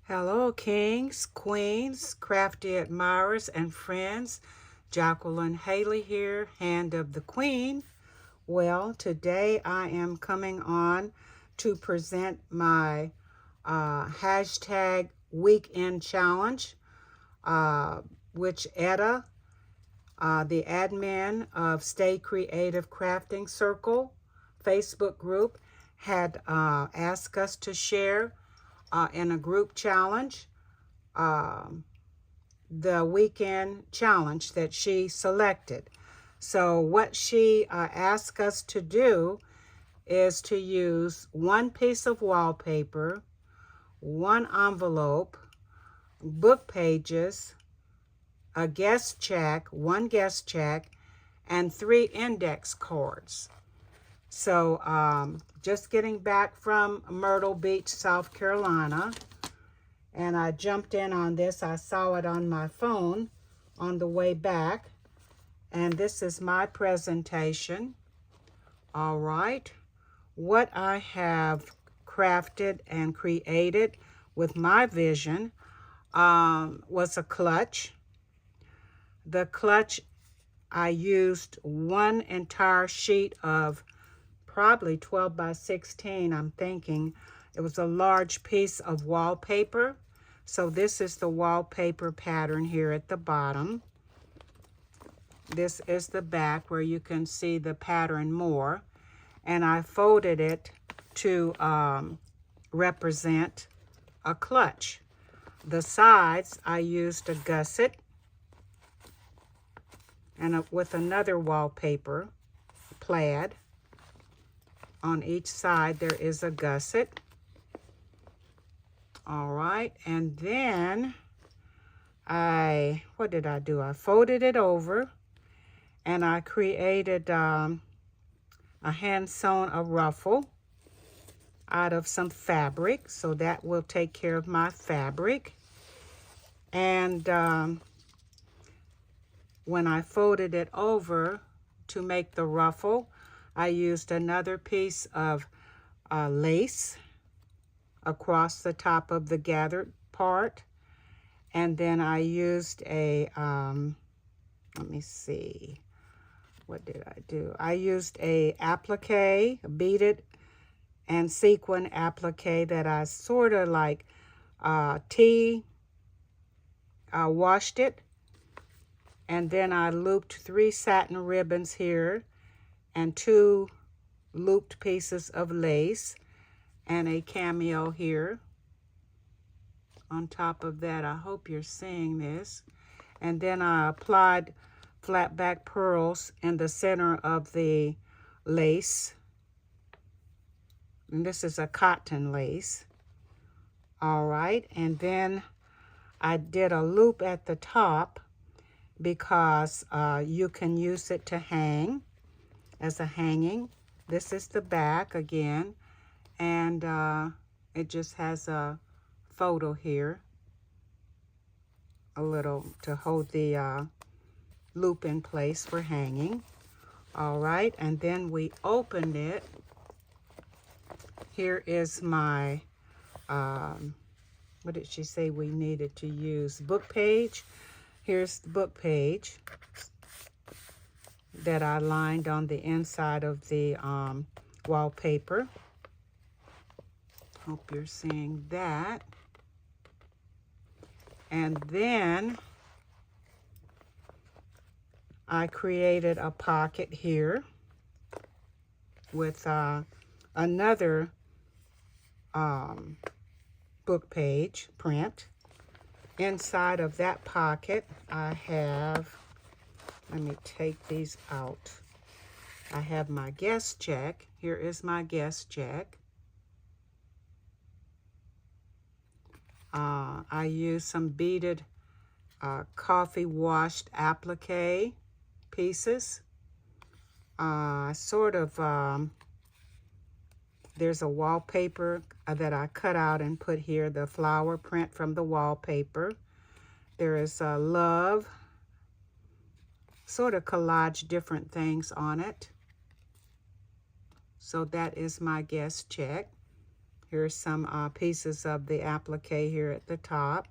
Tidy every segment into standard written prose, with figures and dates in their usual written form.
Hello, kings, queens, crafty admirers, and friends. Jacqueline Haley here, Hand of the Queen. Well, today I am coming on to present my hashtag weekend challenge, which Etta, the admin of Stay Creative Crafting Circle Facebook group, had asked us to share in a group challenge. The weekend challenge that she selected. So what she asked us to do is to use one piece of wallpaper, one envelope, book pages, a guest check, one guest check, and 3 index cards. So just getting back from Myrtle Beach, South Carolina, and I jumped in on this. I saw it on my phone on the way back, and this is my presentation. All right, what I have crafted and created with my vision was a clutch. The clutch, I used one entire sheet of probably 12 by 16, I'm thinking. It was a large piece of wallpaper. So this is the wallpaper pattern here at the bottom. This is the back where you can see the pattern more. And I folded it to represent a clutch. The sides, I used a gusset and with another wallpaper, plaid. On each side, there is a gusset. All right, and then what did I do? I folded it over and I created a hand-sewn ruffle out of some fabric. So that will take care of my fabric. And when I folded it over to make the ruffle, I used another piece of lace across the top of the gathered part. And then I used a, let me see, what did I do? I used a applique, beaded and sequin applique that I sort of like washed it. And then I looped 3 satin ribbons here and 2 looped pieces of lace and a cameo here on top of that. I hope you're seeing this. And then I applied flat back pearls in the center of the lace. And this is a cotton lace. All right, and then I did a loop at the top because you can use it to hang as a hanging. This is the back again, and it just has a photo here, a little to hold the loop in place for hanging. All right, and then we opened it. Here is my, what did she say we needed to use? Book page. Here's the book page that I lined on the inside of the wallpaper. Hope you're seeing that. And then I created a pocket here with another book page print. Inside of that pocket, I have, let me take these out. I have my guest check. Here is my guest check. I used some beaded coffee washed applique pieces. Sort of, there's a wallpaper that I cut out and put here, the flower print from the wallpaper. There is a love, sort of collage different things on it. So that is my guest check. Here's some pieces of the applique here at the top.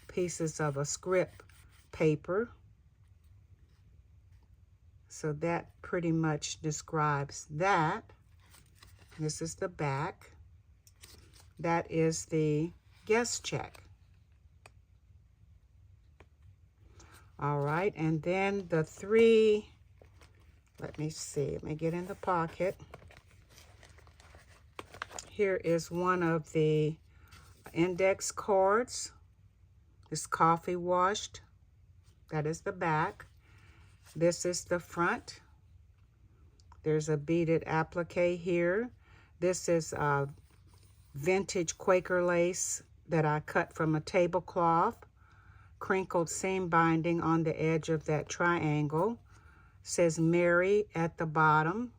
Pieces of a script paper. So that pretty much describes that. This is the back. That is the guest check. All right, and then the three, let me see, let me get in the pocket. Here is one of the index cards. It's coffee washed. That is the back. This is the front. There's a beaded applique here. This is vintage Quaker lace that I cut from a tablecloth. Crinkled seam binding on the edge of that triangle. Says Mary at the bottom.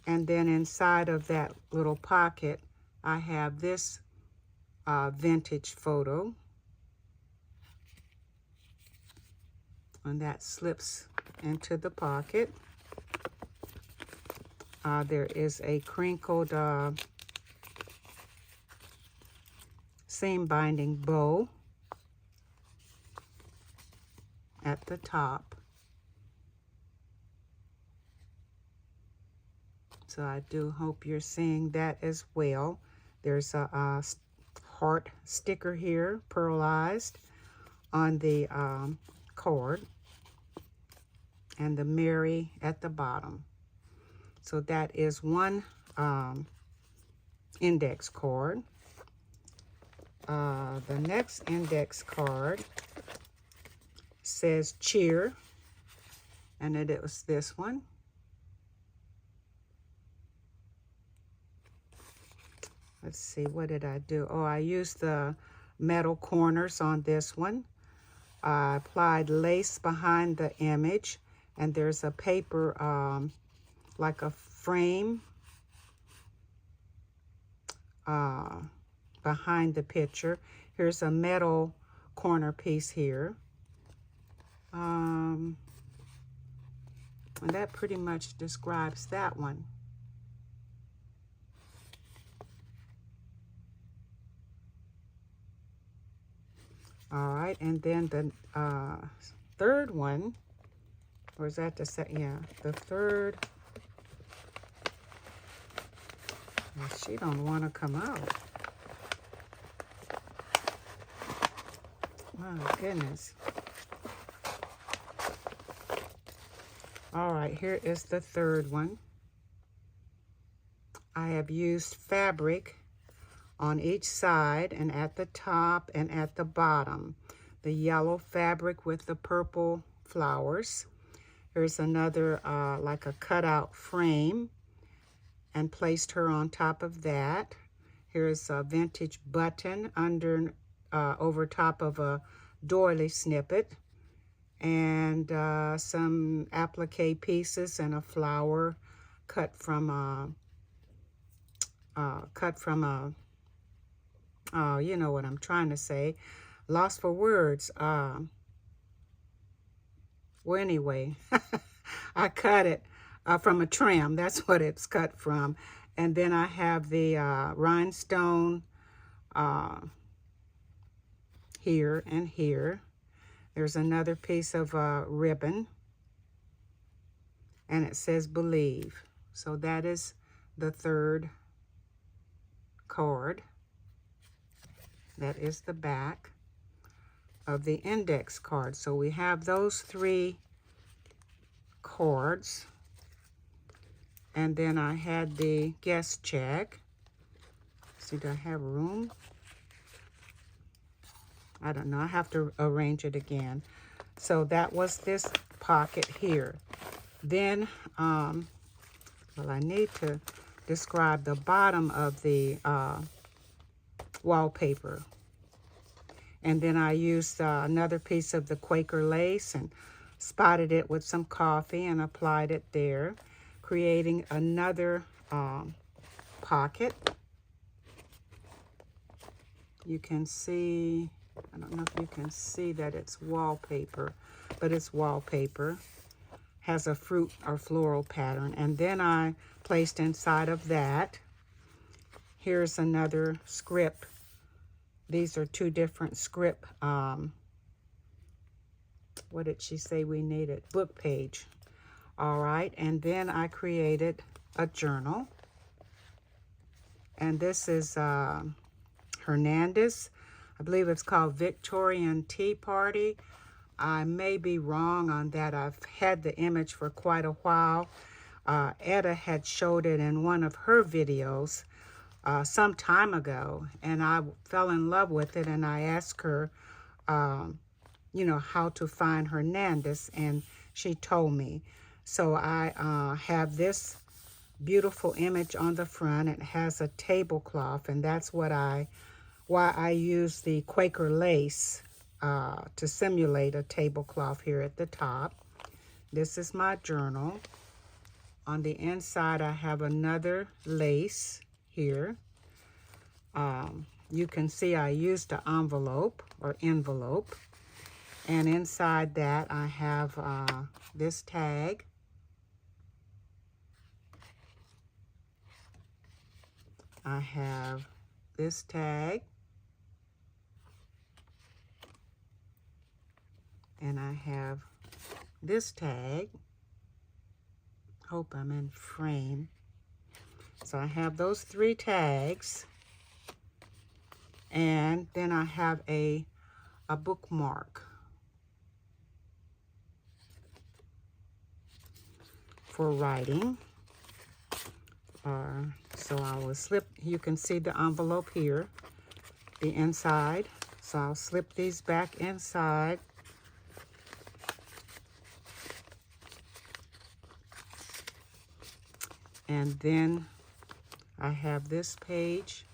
And then inside of that little pocket, I have this vintage photo. And that slips into the pocket. There is a crinkled seam binding bow at the top. So I do hope you're seeing that as well. There's a heart sticker here, pearlized, on the cord, and the Mary at the bottom. So that is one index card. The next index card says cheer, and it was this one. Let's see, what did I do? Oh, I used the metal corners on this one. I applied lace behind the image, and there's a paper, like a frame behind the picture. Here's a metal corner piece here. And that pretty much describes that one. All right, and then the third one, or is that the second? Yeah, the third. Well, she don't want to come out. My goodness. All right, here is the third one. I have used fabric on each side and at the top and at the bottom. The yellow fabric with the purple flowers. Here's another like a cutout frame, and placed her on top of that. Here's a vintage button under over top of a doily snippet, and some applique pieces and a flower cut from a you know what I'm trying to say. Lost for words. Well, anyway, I cut it from a trim. That's what it's cut from. And then I have the rhinestone here and here. There's another piece of ribbon, and it says believe. So that is the third card. That is the back of the index card. So we have those three cards. And then I had the guest check. See, do I have room? I don't know. I have to arrange it again. So that was this pocket here. Then, well, I need to describe the bottom of the wallpaper. And then I used another piece of the Quaker lace and spotted it with some coffee and applied it there, creating another pocket. You can see, I don't know if you can see that it's wallpaper, but it's wallpaper. Has a fruit or floral pattern. And then I placed inside of that here's another script. These are two different script. What did she say we needed? Book page. All right, and then I created a journal. And this is Hernandez. I believe it's called Victorian Tea Party. I may be wrong on that. I've had the image for quite a while. Etta had showed it in one of her videos some time ago, and I fell in love with it, and I asked her, you know, how to find Hernandez, and she told me. So I have this beautiful image on the front. It has a tablecloth, and that's why I use the Quaker lace to simulate a tablecloth here at the top. This is my journal. On the inside, I have another lace here. You can see I used an envelope. And inside that, I have this tag. I have this tag. And I have this tag. Hope I'm in frame. So I have those three tags. And then I have a bookmark for writing. So I will slip, you can see the envelope here, the inside. So I'll slip these back inside. And then I have this page,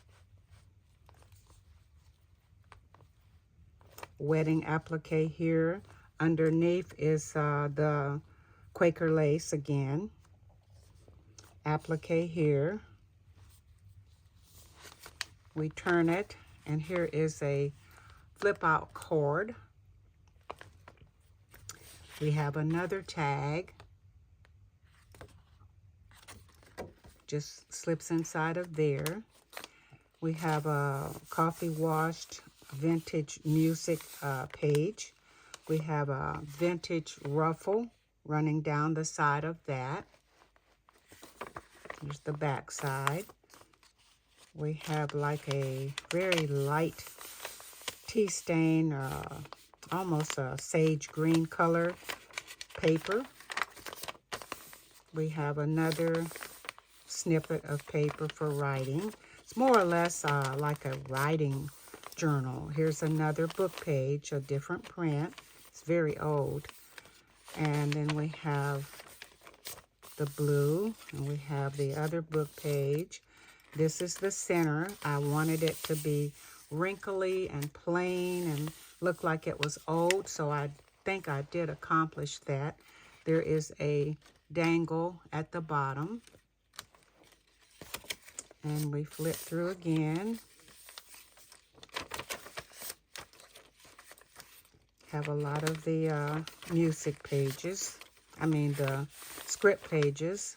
wedding applique here. Underneath is the Quaker lace again. Applique here. We turn it, and here is a flip out cord. We have another tag. Just slips inside of there. We have a coffee washed vintage music page. We have a vintage ruffle running down the side of that. Here's the back side. We have like a very light tea stain, almost a sage green color paper. We have another snippet of paper for writing. It's more or less like a writing journal. Here's another book page, a different print. It's very old. And then we have the blue, and we have the other book page. This is the center. I wanted it to be wrinkly and plain and look like it was old, so I think I did accomplish that. There is a dangle at the bottom. And we flip through again. Have a lot of the music pages. I mean the script pages.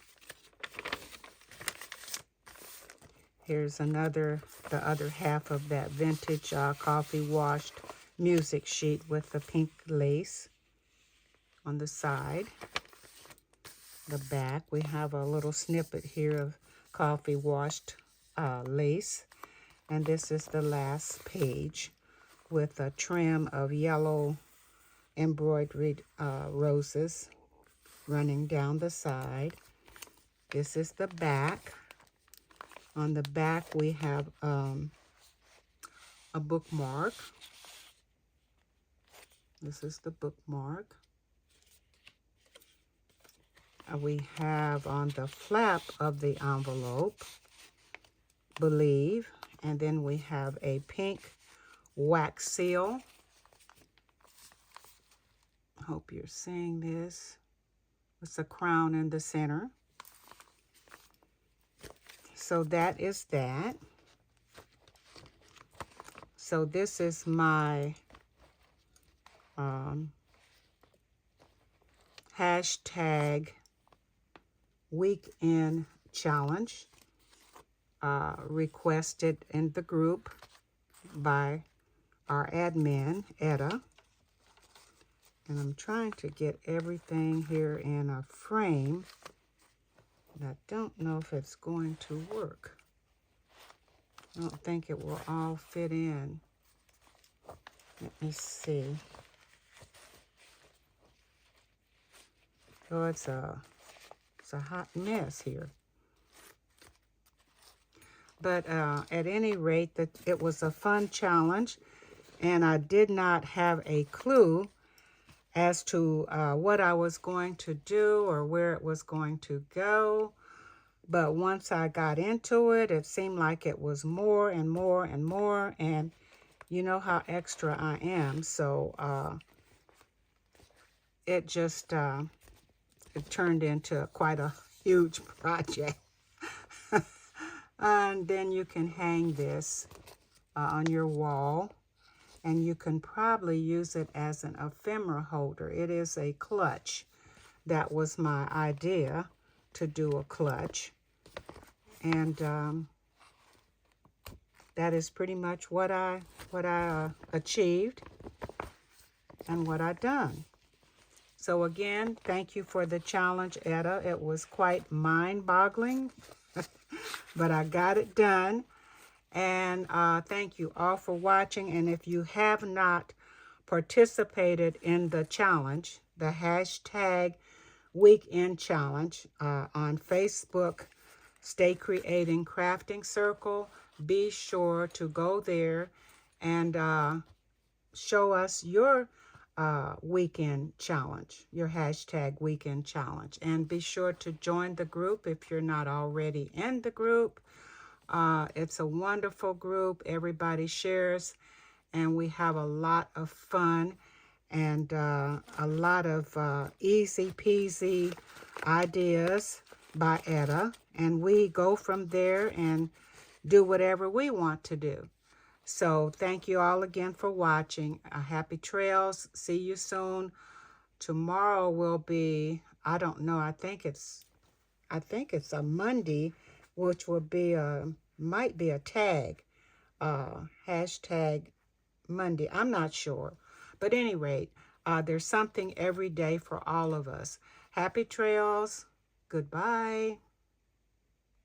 Here's the other half of that vintage coffee washed music sheet with the pink lace on the side. The back, we have a little snippet here of coffee washed lace. And this is the last page with a trim of yellow embroidered roses running down the side. This is the back. On the back, we have a bookmark. This is the bookmark. We have on the flap of the envelope, Believe, and then we have a pink wax seal. Hope you're seeing this. It's a crown in the center. So that is that. So this is my hashtag weekend challenge. requested in the group by our admin, Etta. And I'm trying to get everything here in a frame. And I don't know if it's going to work. I don't think it will all fit in. Let me see. Oh, it's a hot mess here. But at any rate, it was a fun challenge, and I did not have a clue as to what I was going to do or where it was going to go. But once I got into it, it seemed like it was more and more and more, and you know how extra I am, so it just it turned into quite a huge project. And then you can hang this on your wall, and you can probably use it as an ephemera holder. It is a clutch. That was my idea, to do a clutch. And that is pretty much what I achieved and what I done. So again, thank you for the challenge, Etta. It was quite mind-boggling, but I got it done. And thank you all for watching. And if you have not participated in the challenge, the hashtag weekend challenge on Facebook, Stay Creating Crafting Circle, be sure to go there and show us your weekend challenge, your hashtag weekend challenge. And be sure to join the group if you're not already in the group. It's a wonderful group. Everybody shares, and we have a lot of fun and a lot of easy peasy ideas by Etta. And we go from there and do whatever we want to do. So thank you all again for watching. Happy trails. See you soon. Tomorrow will be, I don't know, I think it's a Monday, which will be might be a tag, hashtag Monday. I'm not sure. But at any rate, there's something every day for all of us. Happy trails. Goodbye.